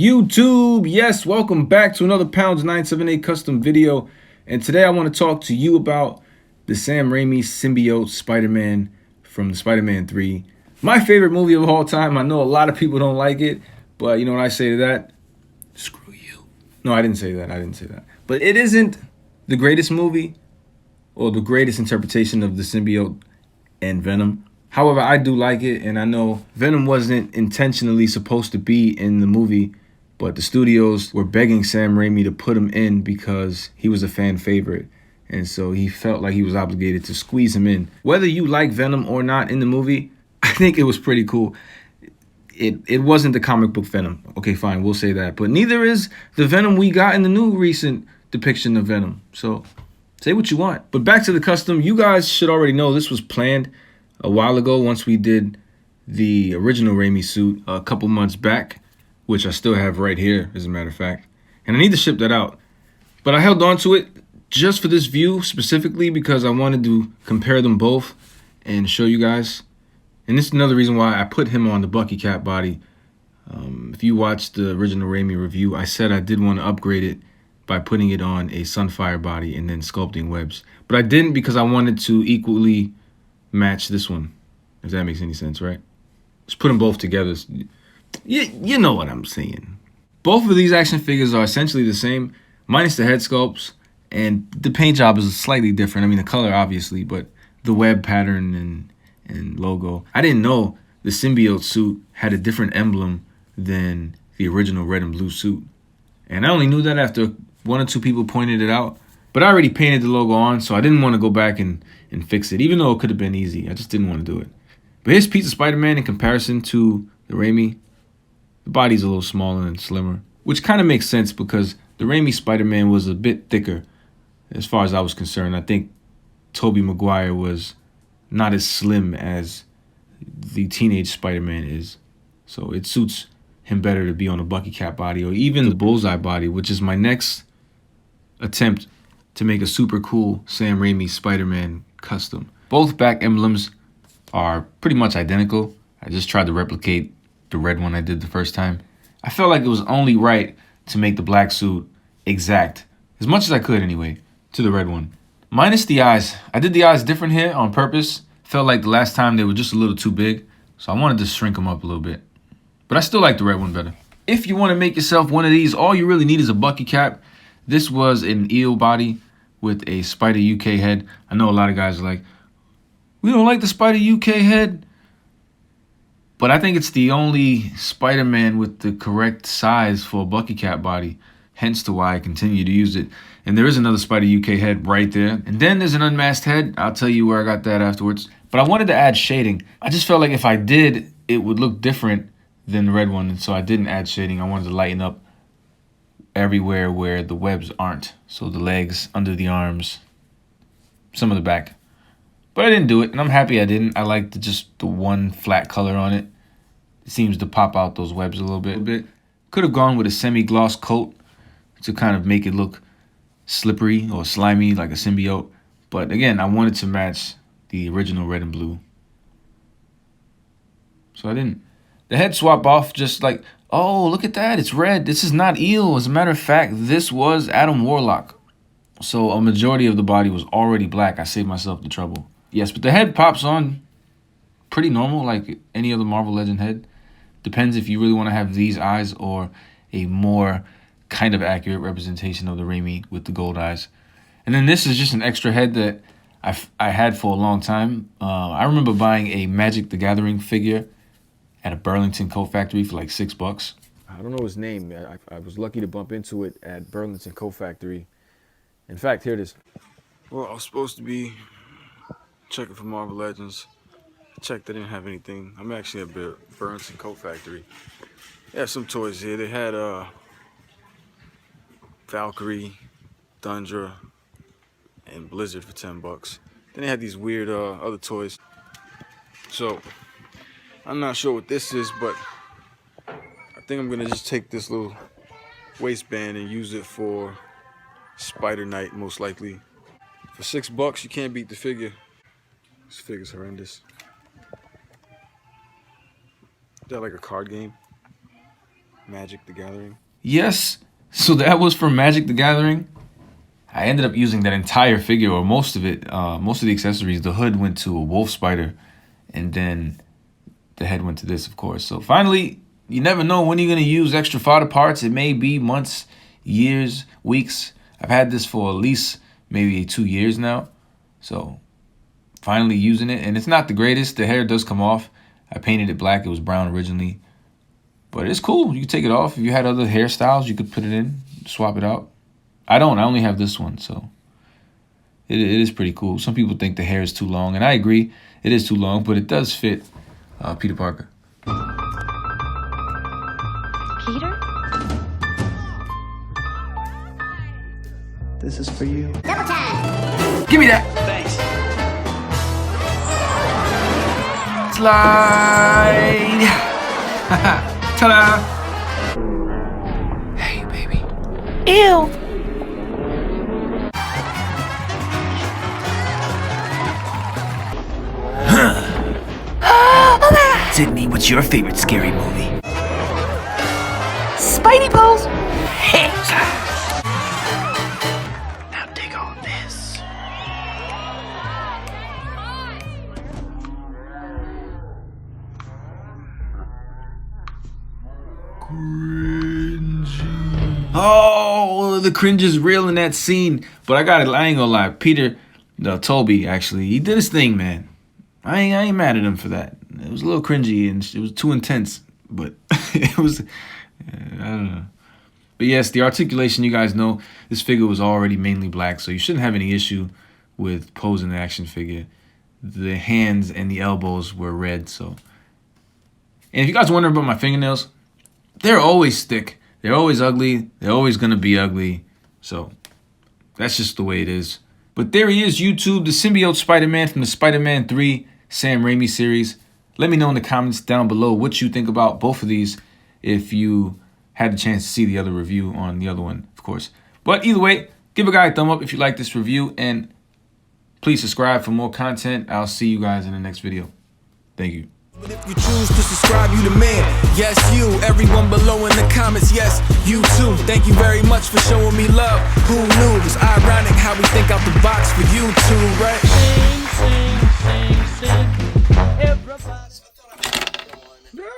YouTube, yes, welcome back to another Pounds 978 custom video. And today I want to talk to you about the Sam Raimi Symbiote Spider-Man from the Spider-Man 3. My favorite movie of all time. I know a lot of people don't like it, but you know what I say to that? Screw you. No, I didn't say that. But it isn't the greatest movie or the greatest interpretation of the symbiote and Venom. However, I do like it, and I know Venom wasn't intentionally supposed to be in the movie, but the studios were begging Sam Raimi to put him in because he was a fan favorite. And so he felt like he was obligated to squeeze him in. Whether you like Venom or not in the movie, I think it was pretty cool. It wasn't the comic book Venom. Okay, fine, we'll say that. But neither is the Venom we got in the new recent depiction of Venom. So say what you want. But back to the custom. You guys should already know this was planned a while ago once we did the original Raimi suit a couple months back, which I still have right here, as a matter of fact. And I need to ship that out. But I held on to it just for this view specifically because I wanted to compare them both and show you guys. And this is another reason why I put him on the Bucky Cat body. If you watched the original Raimi review, I said I did want to upgrade it by putting it on a Sunfire body and then sculpting webs. But I didn't because I wanted to equally match this one, if that makes any sense, right? Just put them both together. You know what I'm saying. Both of these action figures are essentially the same, minus the head sculpts, and the paint job is slightly different. I mean, the color, obviously, but the web pattern and logo. I didn't know the symbiote suit had a different emblem than the original red and blue suit. And I only knew that after one or two people pointed it out. But I already painted the logo on, so I didn't want to go back and fix it, even though it could have been easy. I just didn't want to do it. But here's Peter Spider-Man in comparison to the Raimi. The body's a little smaller and slimmer, which kind of makes sense because the Raimi Spider-Man was a bit thicker as far as I was concerned. I think Tobey Maguire was not as slim as the teenage Spider-Man is. So it suits him better to be on a Bucky Cat body or even the Bullseye body, which is my next attempt to make a super cool Sam Raimi Spider-Man custom. Both back emblems are pretty much identical. I just tried to replicate the red one I did the first time. I felt like it was only right to make the black suit exact, as much as I could anyway, to the red one. Minus the eyes. I did the eyes different here on purpose. Felt like the last time they were just a little too big, so I wanted to shrink them up a little bit. But I still like the red one better. If you want to make yourself one of these, all you really need is a Bucky cap. This was an eel body with a Spider UK head. I know a lot of guys are like, we don't like the Spider UK head. But I think it's the only Spider-Man with the correct size for a Bucky Cat body. Hence to why I continue to use it. And there is another Spider UK head right there. And then there's an unmasked head. I'll tell you where I got that afterwards. But I wanted to add shading. I just felt like if I did, it would look different than the red one. And so I didn't add shading. I wanted to lighten up everywhere where the webs aren't. So the legs, under the arms, some of the back. But I didn't do it, and I'm happy I didn't. I like just the one flat color on it. It seems to pop out those webs a little bit. Could have gone with a semi-gloss coat to kind of make it look slippery or slimy like a symbiote. But again, I wanted to match the original red and blue. So I didn't. The head swap off just like, oh, look at that, it's red. This is not Eel. As a matter of fact, this was Adam Warlock. So a majority of the body was already black. I saved myself the trouble. Yes, but the head pops on pretty normal like any other Marvel Legend head. Depends if you really want to have these eyes or a more kind of accurate representation of the Raimi with the gold eyes. And then this is just an extra head that I had for a long time. I remember buying a Magic the Gathering figure at a Burlington coat factory for like $6. I don't know his name. I was lucky to bump into it at Burlington Coat Factory. In fact, here it is. Well, I was supposed to be checking for Marvel Legends. I checked, they didn't have anything. I'm actually at Burlington Coat Factory. They have some toys here. They had Valkyrie, Thundra, and Blizzard for $10. Then they had these weird other toys. So I'm not sure what this is, but I think I'm gonna just take this little waistband and use it for Spider Knight, most likely. For $6, you can't beat the figure. This figure's horrendous. Is that like a card game? Magic the Gathering? Yes, so that was from Magic the Gathering. I ended up using that entire figure, or most of it, most of the accessories. The hood went to a wolf spider, and then the head went to this, of course. So finally, you never know when you're going to use extra fodder parts. It may be months, years, weeks. I've had this for at least maybe 2 years now. So finally using it, and it's not the greatest. The hair does come off. I painted it black. It was brown originally. But it's cool. You can take it off. If you had other hairstyles, you could put it in, swap it out. I don't. I only have this one, so it is pretty cool. Some people think the hair is too long, and I agree. It is too long, but it does fit Peter Parker. Peter? This is for you. Double time! Give me that! Thanks. Slide! Ta-da! Hey, baby. Ew! Sydney, what's your favorite scary movie? Spidey pose! Now dig on this. Cringy. Oh, the cringe is real in that scene. But I got it. I ain't gonna lie. Peter, Toby, actually, he did his thing, man. I ain't mad at him for that. It was a little cringy and it was too intense, but it was, I don't know. But yes, the articulation, you guys know, this figure was already mainly black, so you shouldn't have any issue with posing the action figure. The hands and the elbows were red, so. And if you guys wonder about my fingernails, they're always thick. They're always ugly. They're always going to be ugly. So that's just the way it is. But there he is, YouTube, the Symbiote Spider-Man from the Spider-Man 3 Sam Raimi series. Let me know in the comments down below what you think about both of these if you had the chance to see the other review on the other one, of course. But either way, give a guy a thumb up if you like this review, and please subscribe for more content. I'll see you guys in the next video. Thank you. But if you choose to subscribe, you the man. Yes, you. Everyone below in the comments, yes, you too. Thank you very much for showing me love. Who knew? It's ironic how we think out the box for you too, right? Sing, sing, sing, sing. Everybody.